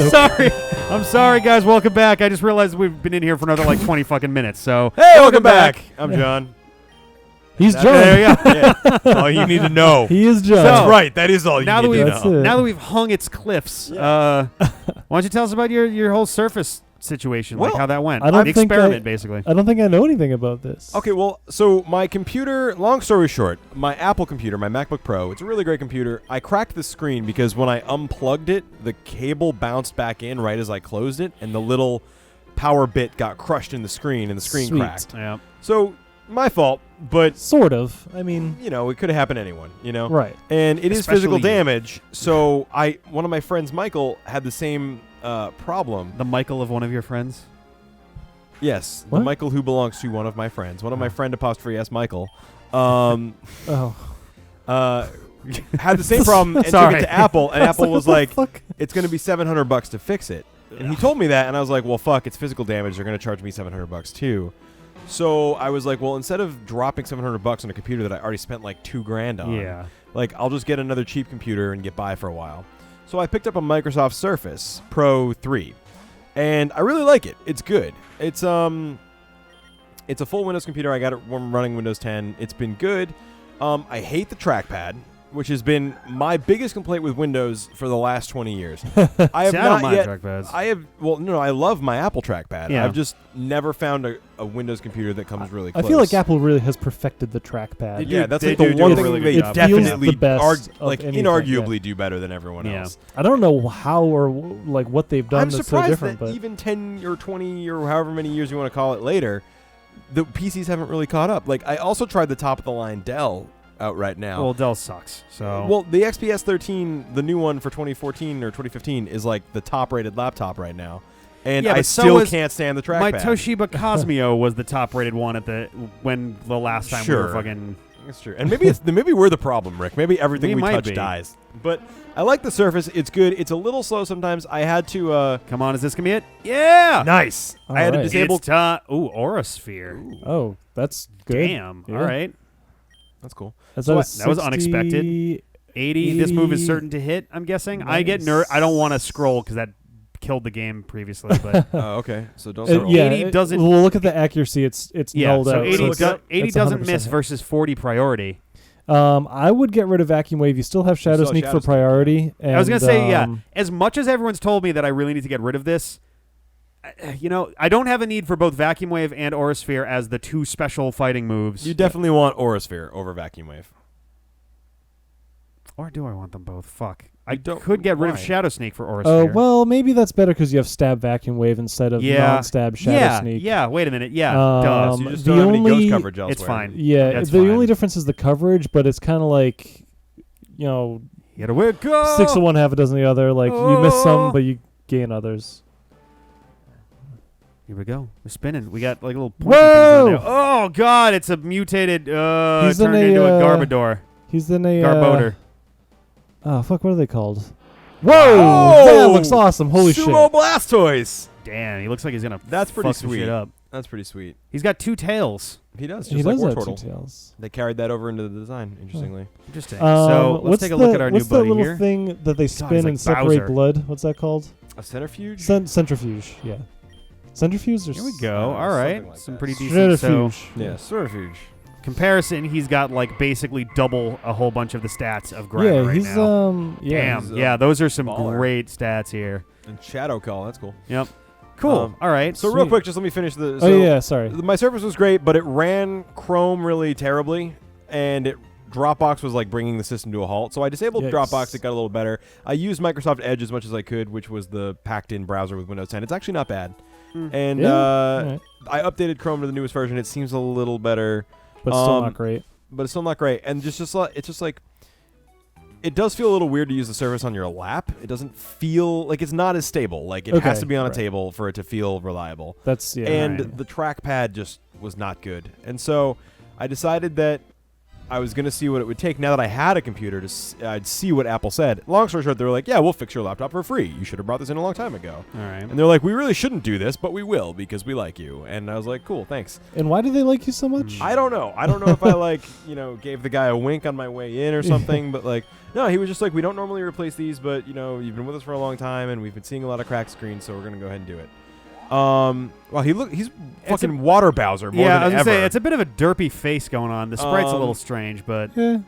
Sorry. I'm sorry, guys. Welcome back. I just realized we've been in here for another like 20 fucking minutes. So Hey, welcome back. I'm John. He's John. there you go. Yeah. All you need to know. He is John. That's right. That is all you Now need to That's know. it. Now that we've hung its cliffs, why don't you tell us about your whole Surface situation, Well, like how that went? I don't The think experiment, basically. I don't think I know anything about this. Okay, well, so my computer, long story short, my Apple computer, my MacBook Pro, it's a really great computer. I cracked the screen because when I unplugged it, the cable bounced back in right as I closed it, and the little power bit got crushed in the screen, and the screen Sweet. cracked. Yeah. So, my fault, but, Sort of. I mean, you know, it could have happened to anyone, you know? right. And it is Especially physical you. damage, so one of my friends, Michael, had the same problem. The Michael of one of your friends. Yes, What? the Michael who belongs to one of my friends. One of my friend apostrophe S Michael. Oh. Had the same problem and took Sorry. it to Apple, and Apple was What the like, fuck? it's going to be $700 to fix it. And he told me that, and I was like, well, fuck, it's physical damage. They're going to charge me $700 too. So I was like, well, instead of dropping $700 on a computer that I already spent like $2,000 on, Yeah. like I'll just get another cheap computer and get by for a while. So I picked up a Microsoft Surface Pro 3, and I really like it. It's good. It's a full Windows computer. I got it running Windows 10. It's been good. I hate the trackpad, which has been my biggest complaint with Windows for the last 20 years. I have See, I not don't mind yet. trackpads. I love my Apple trackpad. Yeah. I've just never found a Windows computer that comes really I close. feel like Apple really has perfected the trackpad. do- Yeah, that's they like the do do one a thing really they good job. definitely It feels the best of like anything, inarguably do better than everyone Yeah. else. I don't know how or like what they've done I'm that's so surprised different, that but even 10 or 20 or however many years you want to call it later, the PCs haven't really caught up. Like, I also tried the top of the line Dell out right now. Well, Dell sucks. So. Well, the XPS 13, the new one for 2014 or 2015, is like the top-rated laptop right now, and Yeah, I but so still was can't stand the trackpad. my Toshiba Cosmio was the top-rated one when the last time we were Sure. fucking. That's true, and maybe we're the problem, Rick. Maybe everything We we might touch be. dies. But I like the Surface. It's good. It's a little slow sometimes. I had to. Come on, is this gonna be it? Yeah. Nice. All I had to right. disable. It's Aura Sphere. oh, that's good. Damn. Yeah. All right. That's cool. That's So at a what? That was 60 unexpected. 80. This move is certain to hit. I'm guessing. I get I don't want to scroll because that killed the game previously. But Oh, okay. So don't. Uh, scroll. yeah, 80 doesn't- Well, look at the accuracy. It's yeah. nulled So out. 80, it's- 80 that's doesn't 100% miss hit. versus 40 priority. I would get rid of Vacuum Wave. You still have Shadow still have Sneak Shadow for Sneak, priority. And, I was gonna say As much as everyone's told me that I really need to get rid of this, I don't have a need for both Vacuum Wave and Aura Sphere as the two special fighting moves. You definitely want Aura Sphere over Vacuum Wave. Or do I want them both? Fuck. I You don't- could get rid of why? Shadow Sneak for Aura Oh, Sphere. well, maybe that's better because you have Stab Vacuum Wave instead of Yeah. non-stab Shadow yeah, Sneak. yeah. Wait a minute. Yeah, duh. So you just the don't have any only- ghost coverage elsewhere. It's fine. Yeah, That's the fine. only difference is the coverage, but it's kind of like, You gotta go. 6 of one, half a dozen of the other. Like, you miss Oh. some, but you gain others. Here we go. We're spinning. We got like little pointy things on there. Whoa! Oh god, it's a mutated. He's Turned in into a, a Garbodor. He's in a... Garbodor. Oh, fuck, what are they called? Whoa! Whoa! That looks awesome. Holy Sumo shit. Blastoise. Damn, he looks like he's gonna. That's pretty fuck some sweet. Shit up. That's pretty sweet. He's got two tails. He does. Just He like does have Wartortle. 2 tails. They carried that over into the design, interestingly. Interesting. So let's what's take a look at our new What's that buddy little here. thing that they spin he's like and separate Bowser. blood? What's that called? A centrifuge? Centrifuge, yeah. Centrifuge or Here we go. All right, something like some that. pretty decent. So Centrifuge. Yeah, centrifuge. comparison, he's got like basically double a whole bunch of the stats of Grimer Yeah, right he's now. yeah. Damn. he's a Yeah, those are some baller. great stats here. And Shadow Call, that's cool. Yep. Cool. All right. So real Sweet. quick, just let me finish the... Oh yeah, sorry. My Surface was great, but it ran Chrome really terribly, and Dropbox was like bringing the system to a halt. So I disabled Yikes. Dropbox. It got a little better. I used Microsoft Edge as much as I could, which was the packed-in browser with Windows 10. It's actually not bad. And Yeah, alright. I updated Chrome to the newest version. It seems a little better, But still not great. but it's still not great. And it's just like it does feel a little weird to use the Surface on your lap. It doesn't feel like it's not as stable. Like it has Okay, to be on a right. table for it to feel reliable. That's and right. the trackpad just was not good. And so I decided that I was going to see what it would take now that I had a computer I'd see what Apple said. Long story short, they were like, yeah, we'll fix your laptop for free. You should have brought this in a long time ago. All right. And they're like, we really shouldn't do this, but we will because we like you. And I was like, cool, thanks. And why do they like you so much? I don't know. I don't know if I gave the guy a wink on my way in or something, but no, he was just like, we don't normally replace these, but you've been with us for a long time and we've been seeing a lot of cracked screens, so we're going to go ahead and do it. Well, he's fucking water Bowser more than I was ever. gonna say it's a bit of a derpy face going on. The sprite's a little strange, but Yeah.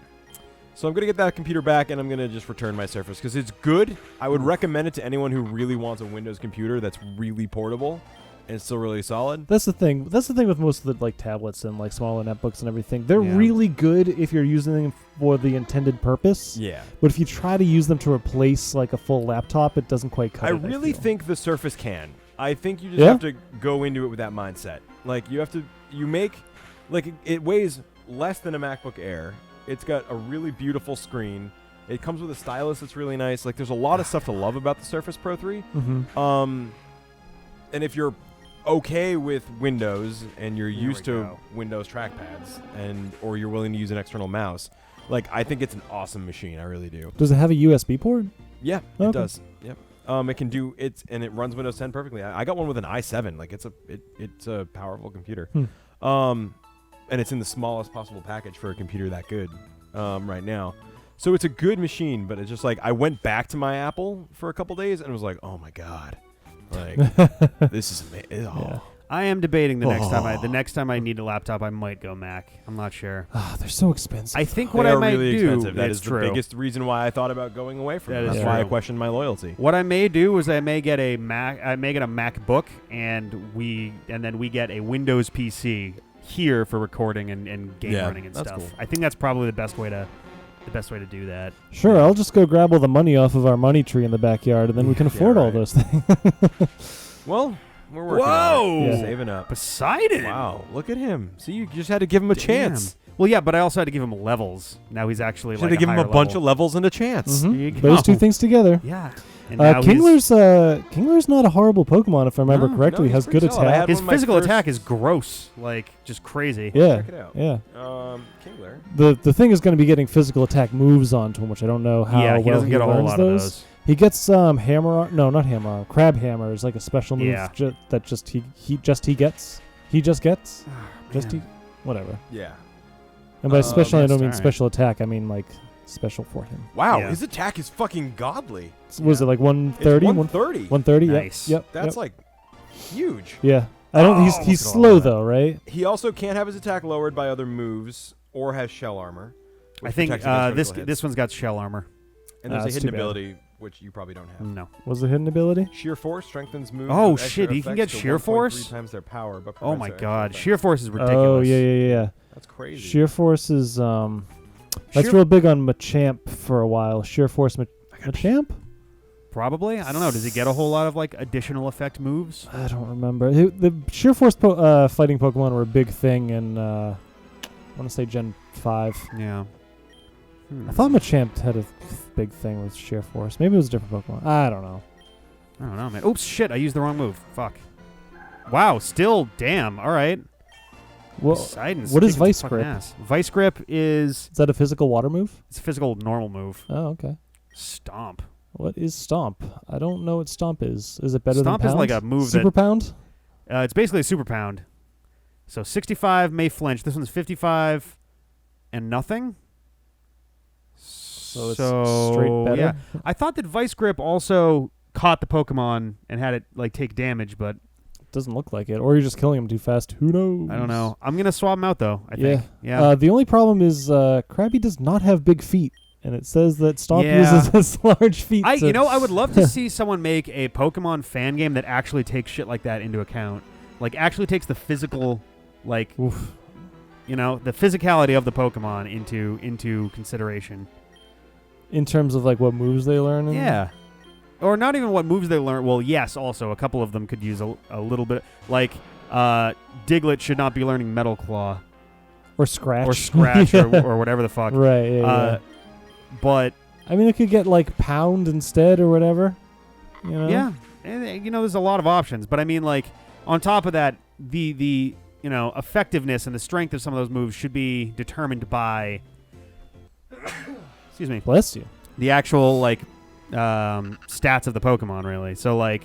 So I'm gonna get that computer back, and I'm gonna just return my Surface because it's good. I would recommend it to anyone who really wants a Windows computer that's really portable and still really solid. That's the thing. That's the thing with most of the tablets and smaller netbooks and everything. They're Yeah. really good if you're using them for the intended purpose. Yeah. But if you try to use them to replace a full laptop, it doesn't quite cut I it. really feel. think the Surface can. I think you just Yeah? have to go into it with that mindset. It weighs less than a MacBook Air. It's got a really beautiful screen. It comes with a stylus that's really nice. There's a lot of stuff to love about the Surface Pro 3. Mm-hmm. And if you're okay with Windows and you're There used we to go. Windows trackpads or you're willing to use an external mouse, I think it's an awesome machine. I really do. Does it have a USB port? Yeah, it Okay. does. Yep. It can do it, and it runs Windows 10 perfectly. I got one with an i7. It's a powerful computer. And it's in the smallest possible package for a computer that good right now. So it's a good machine, but it's just I went back to my Apple for a couple days and was like, oh my god, this is amazing. Oh. Yeah. I am debating the next time I need a laptop, I might go Mac. I'm not sure. They're so expensive. I think what They I are might really do. expensive. That it's is the true. biggest reason why I thought about going away from That it. is That's why I true. questioned my loyalty. What I may do is I may get a Mac. I may get a MacBook, and then we get a Windows PC here for recording and game Yeah, running and that's stuff. cool. I think that's probably the best way to do that. Sure, I'll just go grab all the money off of our money tree in the backyard, and then we can Yeah, afford all right. those things. Well, we're working Whoa! on it. Yeah. Saving up. Poseidon. Wow, look at him. See, you just had to give him a chance. Well, yeah, but I also had to give him levels. Now he's actually You had to give him a bunch of levels and a chance. Mhm. There you Those go. two things together. Yeah. And now Kingler's not a horrible Pokemon, if I remember No, correctly. he's Has pretty good solid. I attack. had his one of my physical first- attack is gross, just crazy. Yeah, Check it out. yeah. Kingler. The thing is going to be getting physical attack moves onto him, which I don't know how Yeah, well he doesn't get a whole learns lot those. of those. He gets hammer, no, not hammer, crab hammer is a special move Yeah. that he gets. He just gets. Just Man. whatever. Yeah. And by special, I yes, don't mean alright. special attack. I mean special for him. Wow, Yeah. his attack is fucking godly. Was it 130? It's 130. 130. Nice. Yep. That's yep. huge. Yeah. I don't. Oh, He's look at all slow that. though, right? He also can't have his attack lowered by other moves or has shell armor. I which think protects against this physical this hits. one's got shell armor. And there's a that's hidden too bad. ability which you probably don't have. No. Was the hidden ability? Sheer Force strengthens moves. Oh, with extra shit, he can effects get to Sheer 1.3 Force? times their power, but Oh prevents my their extra god, effects. sheer force is ridiculous. Oh yeah. That's crazy. Sheer Force is that's Sheer- real big on Machamp for a while. Sheer Force Machamp? Probably. I don't know. Does he get a whole lot of additional effect moves? I don't remember. The Sheer Force fighting Pokemon were a big thing in I want to say Gen 5. Yeah. I thought Machamp had a big thing with Sheer Force. Maybe it was a different Pokemon. I don't know. I don't know, man. Oops, shit! I used the wrong move. Fuck. Wow. Still, damn. All right. Well, Poseidon's what is kicking Vice some fucking Grip? ass. Vice grip is is that a physical water move? it's a physical normal move. Oh, okay. Stomp. What is Stomp? I don't know what Stomp is. Is it better Stomp than is Pound? like a move Super Pound? it's basically a super pound. So 65 may flinch. This one's 55 and nothing. So it's straight better? Yeah. I thought that Vice Grip also caught the Pokemon and had it take damage, but Doesn't look like it. Or you're just killing him too fast. Who knows? I don't know. I'm gonna swap him out though. I think. Yeah. The only problem is Krabby does not have big feet. And it says that Stomp Yeah. uses his large feet. I to- would love to see someone make a Pokemon fan game that actually takes shit like that into account. Like actually takes the physical, Oof. the physicality of the Pokemon into consideration. In terms of what moves they learn. And Yeah. Or not even what moves they learn. Well, yes, also a couple of them could use a little bit. Diglett should not be learning Metal Claw Or Scratch. or Scratch Yeah. or whatever the fuck. Right. Yeah. But I mean, it could get Pound instead or whatever. yeah, and, there's a lot of options. But I mean, on top of that, the effectiveness and the strength of some of those moves should be determined by excuse me, Bless you. the actual like stats of the Pokemon, really. So like,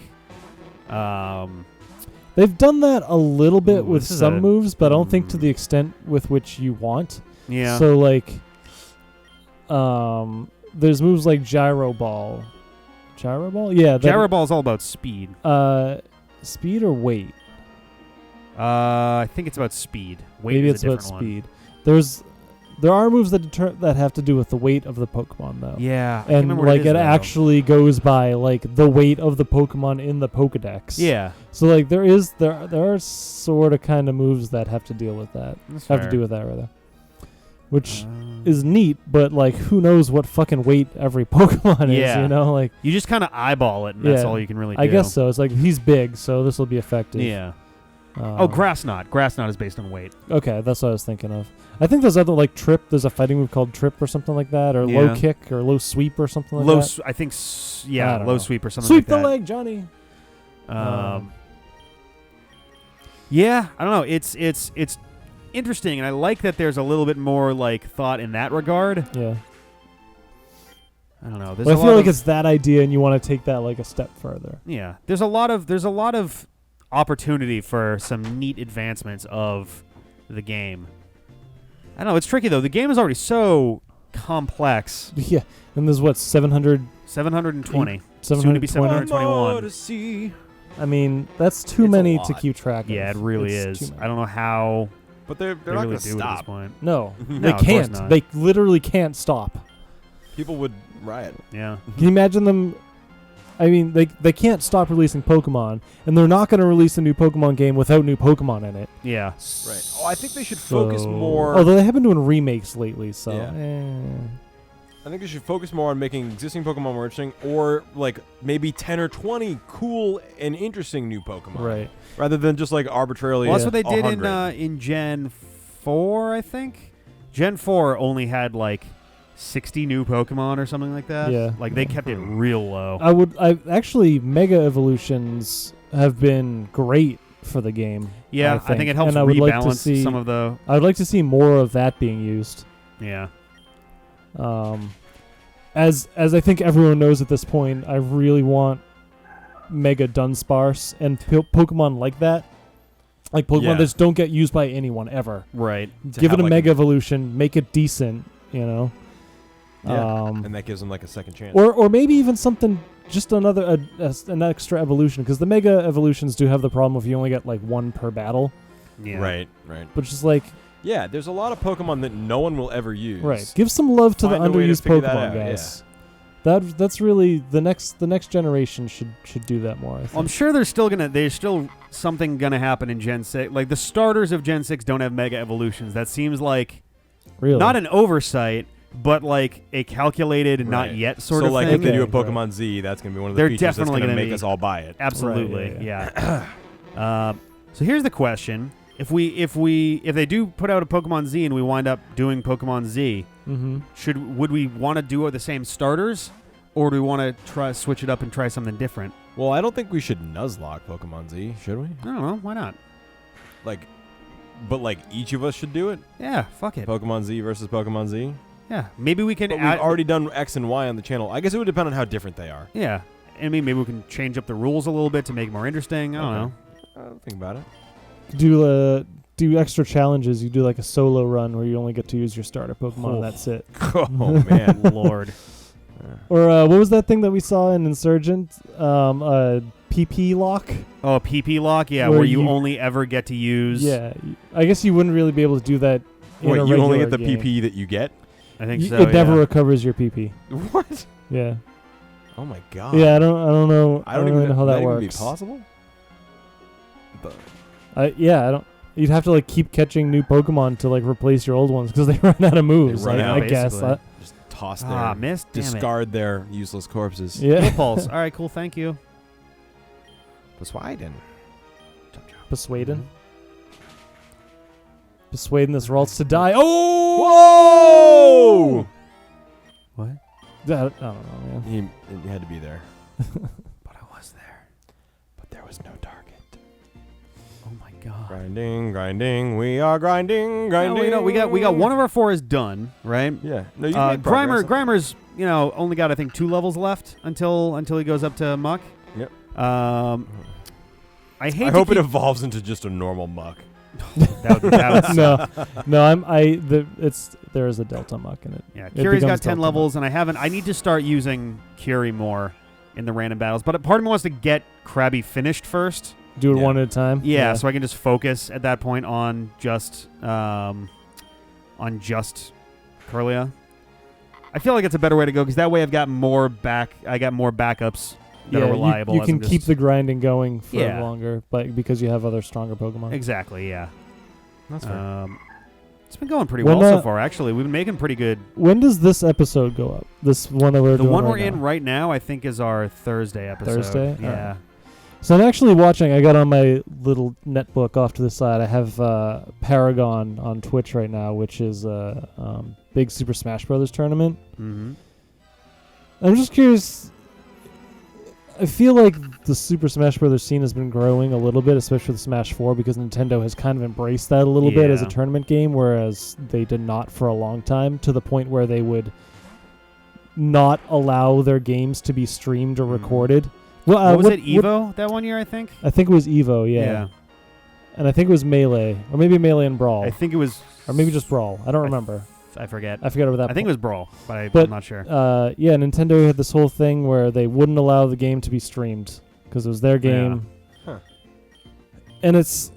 They've done that a little bit Ooh, with this is some a- moves, but I don't think to the extent with which you want. yeah, So like, there's moves like Gyro Ball. Gyro Ball? Yeah. Gyro Ball is all about speed. Speed or weight? I think it's about speed. Weight Maybe is it's a about different speed. There are moves that have to do with the weight of the Pokemon, though. one. Yeah, I can't And remember what like is, it though. actually goes by like the weight of the Pokemon in the Pokedex. Yeah, So like there are sort of kind of moves that have to deal with that. that's Have fair. to do with that rather. Which Uh, is neat, but like who knows what fucking weight every Pokemon is, Yeah. you know? Like you just kind of eyeball it, and that's Yeah, all you can really do. I guess so. It's like he's big, so this will be effective. Yeah. Oh, Grass Knot. Grass Knot is based on weight. Okay, that's what I was thinking of. I think there's other like Trip. There's a fighting move called Trip or something like that, or Low Yeah. Kick or Low Sweep or something like Low, that. I think, I yeah, don't low know. sweep or something Sweep like the that. leg, Johnny. Yeah, I don't know. It's interesting, and I like that there's a little bit more like thought in that regard. Yeah. I don't know. There's But I a feel lot like of, it's that idea, and you want to take that like a step further. yeah. There's a lot of opportunity for some neat advancements of the game. I don't know. It's tricky though. The game is already so complex. Yeah, and there's what 700, 720. Soon to be 720. 721. I mean, that's too It's a many to lot. keep track of. Yeah, it really It's is. too many. I don't know how But they're they not really going to do it at this stop. point. No, No, they of course can't. not. They literally can't stop. People would riot. Yeah. Can you imagine them? I mean, they can't stop releasing Pokemon, and they're not going to release a new Pokemon game without new Pokemon in it. Yeah. Right. Oh, I think they should focus So- more. Although they have been doing remakes lately, so. Yeah. eh. I think they should focus more on making existing Pokemon more interesting, or like maybe 10 or 20 cool and interesting new Pokemon. Right. Rather than just like arbitrarily. Well, that's what they did 100. in Gen 4, I think. Gen 4 only had like 60 new Pokemon or something like that. Yeah. Like they kept it real low. I actually Mega Evolutions have been great for the game. Yeah, I think it helps And I would like to rebalance see- some of the. I would like to see more of that being used. Yeah. As I think everyone knows at this point, I really want Mega Dunsparce and Pokemon like that. Like Pokemon Yeah. that just don't get used by anyone ever. Right. To Give have it a like Mega Evolution, make it decent, you know. Yeah. And that gives them like a second chance. Or maybe even something, just another an extra evolution, because the Mega Evolutions do have the problem of you only get like one per battle, Yeah. Right. but just like Yeah, there's a lot of Pokemon that no one will ever use. right, give some love to the Find a way to underused figure that Pokemon out, guys. That's really the next generation should do that more. I think. Well, I'm sure there's still something gonna happen in Gen 6. Like the starters of Gen 6 don't have Mega Evolutions. That seems like really not an oversight, but like a calculated, not Right. yet sort so of like thing. if they do a Okay, Pokemon Z, that's going to be one of the They're features that's definitely going to gonna make be- us all buy it. Absolutely, Right, yeah. So here's the question: if they do put out a Pokemon Z and we wind up doing Pokemon Z, Mm-hmm. would we want to do the same starters, or do we want to try switch it up and try something different? Well, I don't think we should Nuzlocke Pokemon Z, should we? I don't know. Why not? But each of us should do it? Yeah, fuck it. Pokemon Z versus Pokemon Z? Yeah, maybe we can But add. we've already done X and Y on the channel. I guess it would depend on how different they are. Yeah, I mean, maybe we can change up the rules a little bit to make it more interesting. I don't know. I'll think about it. Do extra challenges. You do like a solo run where you only get to use your starter Pokemon Oh. and that's it. Oh, man. Lord. Or what was that thing that we saw in Insurgent? PP lock. Oh, PP lock. Yeah, Where where you you- only ever get to use. Yeah, I guess you wouldn't really be able to do that. In Wait, a you only regular get the game. PP that you get? I think Y- so. it never yeah. recovers your PP. What? Yeah, Oh, my God. yeah. I don't know. I don't really even know how that even works. be possible? Yeah, I don't. You'd have to like keep catching new Pokemon to like replace your old ones because they run out of moves. run I, out, I guess. basically. Just toss Ah, their... missed. Damn it. discard their useless corpses. Yeah. Pulse. All right, cool. Thank you. Persuading. Persuading. Persuading this Ralts to die. Oh! Whoa! What? I don't know, man. He had to be there. But I was there. But there was no target. Oh my God. Grinding. We are grinding. No, we got one of our 4 is done, right? Yeah. No, you made progress. Grimer's, only got I think 2 levels left until he goes up to Muck. Yep. I hope it evolves into just a normal Muck. that would there is a Delta Muck in it. Yeah, It Curie's got becomes 10 Delta levels, and I need to start using Curie more in the random battles. But part of me wants to get Krabby finished first. Do it one at a time. Yeah, so I can just focus at that point on just Curlia. I feel like it's a better way to go because that way I got more backups that are reliable. You can keep the grinding going for Yeah. longer, but because you have other stronger Pokemon. Exactly, yeah. That's fair. It's been going pretty When, well so far, actually. We've been making pretty good. When does this episode go up? This one that we're The doing one right we're in now? right now, I think, is our Thursday episode. Thursday? Yeah. So I'm actually watching. I got on my little netbook off to the side. I have Paragon on Twitch right now, which is a big Super Smash Brothers tournament. Mm-hmm. I'm just curious. I feel like the Super Smash Brothers scene has been growing a little bit, especially with Smash 4, because Nintendo has kind of embraced that a little bit as a Yeah. tournament game, whereas they did not for a long time, to the point where they would not allow their games to be streamed or recorded. Well, What was it, Evo, that one year, I think? I think it was Evo, yeah. And I think it was Melee, or maybe Melee and Brawl, I think it was... or maybe just Brawl. I don't remember. I forget. I forget what that. I think it was Brawl, but But, I'm not sure. Yeah, Nintendo had this whole thing where they wouldn't allow the game to be streamed because it was their game. Huh. And it's,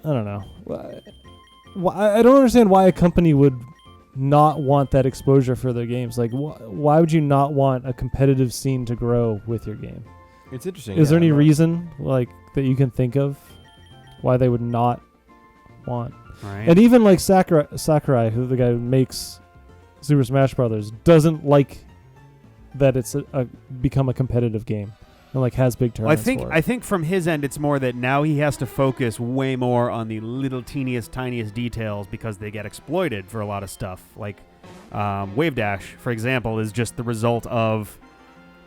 I don't know. I don't understand why a company would not want that exposure for their games. Like, why would you not want a competitive scene to grow with your game? It's interesting. Is there any reason like that you can think of why they would not want? Right. And even like Sakurai, who the guy who makes Super Smash Brothers, doesn't like that it's become a competitive game and like has big tournaments for it. I think from his end, it's more that now he has to focus way more on the little tiniest details because they get exploited for a lot of stuff. Like Wave Dash, for example, is just the result of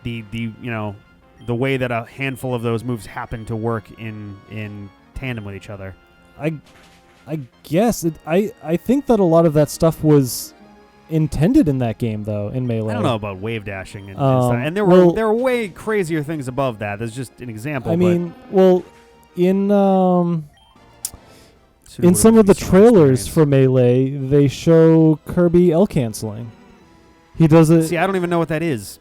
the way that a handful of those moves happen to work in tandem with each other. I guess I think that a lot of that stuff was intended in that game though in Melee. I don't know about wave dashing and stuff. And there were way crazier things above that. That's just an example. I mean, well, in some Sudoku of the would be so trailers experience. for Melee, they show Kirby L canceling. He does it. See, I don't even know what that is.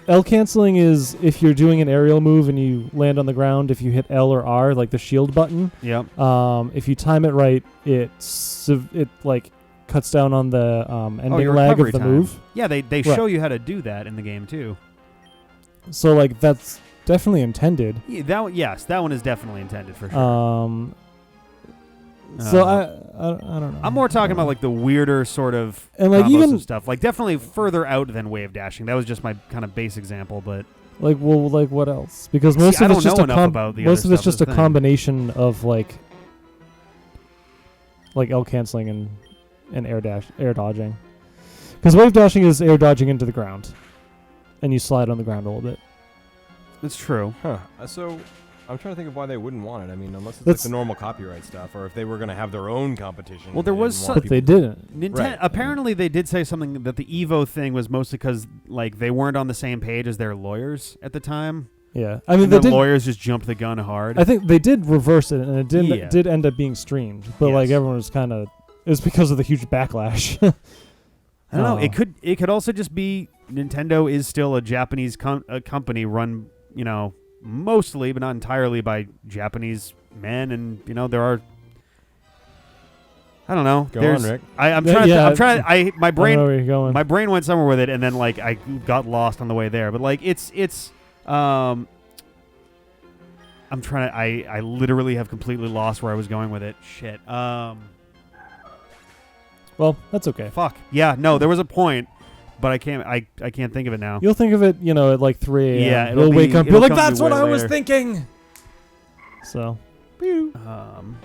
L canceling is if you're doing an aerial move and you land on the ground, if you hit L or R, like the shield button. Yep. If you time it right, it like cuts down on the ending your lag of recovery the time. move. Yeah, they show you how to do that in the game too. So like that's definitely intended. Yeah, that one is definitely intended for sure. So I don't know. I'm more talking about like the weirder sort of And, like, combos even- of stuff. Like definitely further out than wave dashing. That was just my kind of base example, but like what else? Because See, most I of it's don't just know a enough about the most other of it's stuff, just a is the thing. combination of like L canceling and air dodging. Because wave dashing is air dodging into the ground, and you slide on the ground a little bit. it's true. Huh. So I'm trying to think of why they wouldn't want it. I mean, unless it's like That's- the normal copyright stuff, or if they were going to have their own competition. Well, there they was didn't some- want But they people- didn't. Nintendo. Right. Apparently, they did say something that the Evo thing was mostly because like they weren't on the same page as their lawyers at the time. Yeah, I mean And they the did. lawyers just jumped the gun hard. I think they did reverse it, and it Yeah. did end up being streamed. But like Yes. everyone was kind of, it was because of the huge backlash. I don't know. Oh. It could also just be Nintendo is still a Japanese company run, mostly but not entirely by Japanese men, and there are. I don't know. Go There's- on, Rick. I'm Yeah, trying. yeah, I'm trying. My I don't know brain. where you're going. My brain went somewhere with it, and then like I got lost on the way there. But like it's. I'm trying to. I literally have completely lost where I was going with it. Shit. Well, that's okay. Fuck. Yeah. No, there was a point, but I can't. I can't think of it now. You'll think of it, at like 3 a.m. Yeah, it'll you'll wake be- up. You're it'll like, come to that's you what way I was later." thinking. So, Um.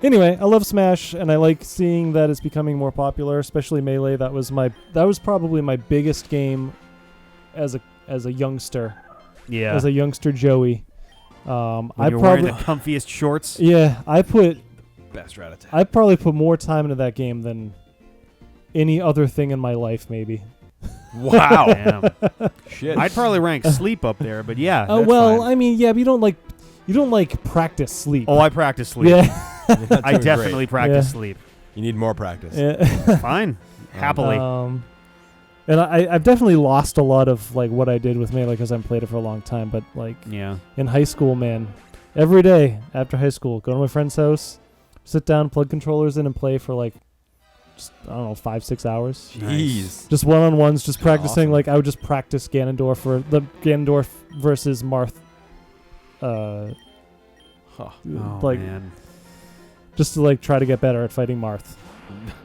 anyway, I love Smash, and I like seeing that it's becoming more popular, especially Melee. That was probably my biggest game as a youngster. Yeah. As a youngster Joey. When I you're wearing probably the comfiest shorts. yeah, Best rat attack. I probably put more time into that game than any other thing in my life, maybe. Wow. Damn. Shit. I'd probably rank sleep up there, but yeah. that's Well, fine. I mean, yeah, but you don't like practice sleep. I practice sleep. Yeah. You're not I doing definitely great. practice Yeah. sleep. You need more practice. Yeah. Fine. Happily. And I've definitely lost a lot of like what I did with Melee because I've played it for a long time. But like Yeah. in high school, man, every day after high school, go to my friend's house, sit down, plug controllers in, and play for like just, I don't know, 5-6 hours. Jeez. Just one-on-ones, just practicing. Awesome. Like I would just practice Ganondorf versus Marth. Huh. Oh, like man. just to like try to get better at fighting Marth.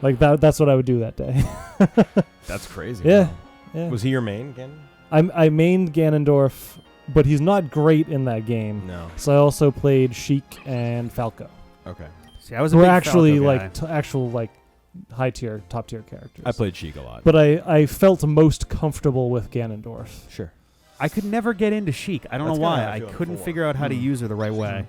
Like that's what I would do that day. That's crazy. Yeah. Wow. Yeah. Was he your main again? I mained Ganondorf, but he's not great in that game. No. So I also played Sheik and Falco. Okay. See, I was a Who are big actually Falco like guy. actual like top tier characters. I played Sheik a lot. But I felt most comfortable with Ganondorf. Sure. I could never get into Sheik. I don't That's know kinda why. how I I feel couldn't before. figure out how to use her the right way.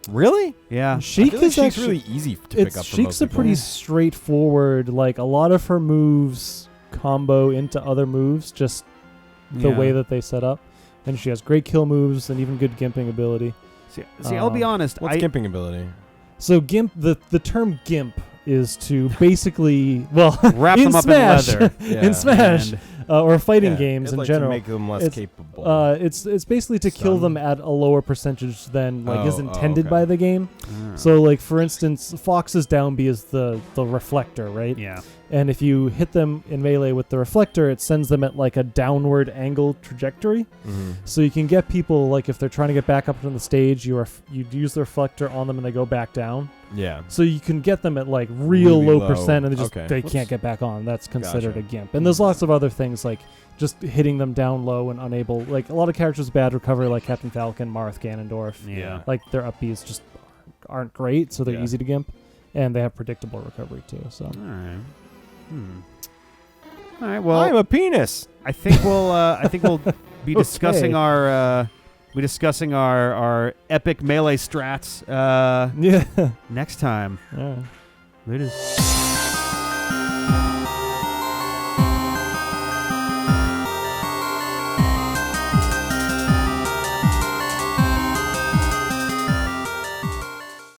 Really? Yeah. Sheik I feel like is Sheik's actually really easy to pick up for Sheik's most a people. pretty straightforward. Like a lot of her moves combo into other moves, just the Yeah. way that they set up. And she has great kill moves and even good gimping ability. See, I'll be honest. What's gimping ability? So gimp, the term gimp is to basically Wrap in them up Smash, in leather. in Smash, And or fighting Yeah, games it's in like general. to make them less It's, capable. It's basically to kill Stun. them at a lower percentage than like is Oh, intended okay. by the game. So like for instance, Fox's down B is the reflector, right? yeah. And if you hit them in melee with the reflector, it sends them at like a downward angle trajectory. Mhm. So you can get people like if they're trying to get back up on the stage, you use the reflector on them and they go back down. Yeah. So you can get them at like real Really low low. percent and they Whoops. can't get back on. That's considered Gotcha. a gimp. And there's lots of other things like just hitting them down low and unable. Like a lot of characters with bad recovery, like Captain Falcon, Marth, Ganondorf. Yeah. Like their up Bs just aren't great, so they're Yeah. easy to gimp, and they have predictable recovery too. So All right. All right. Well, I'm a penis. I think we'll be discussing Okay. our epic melee strats yeah. next time. Yeah. It is.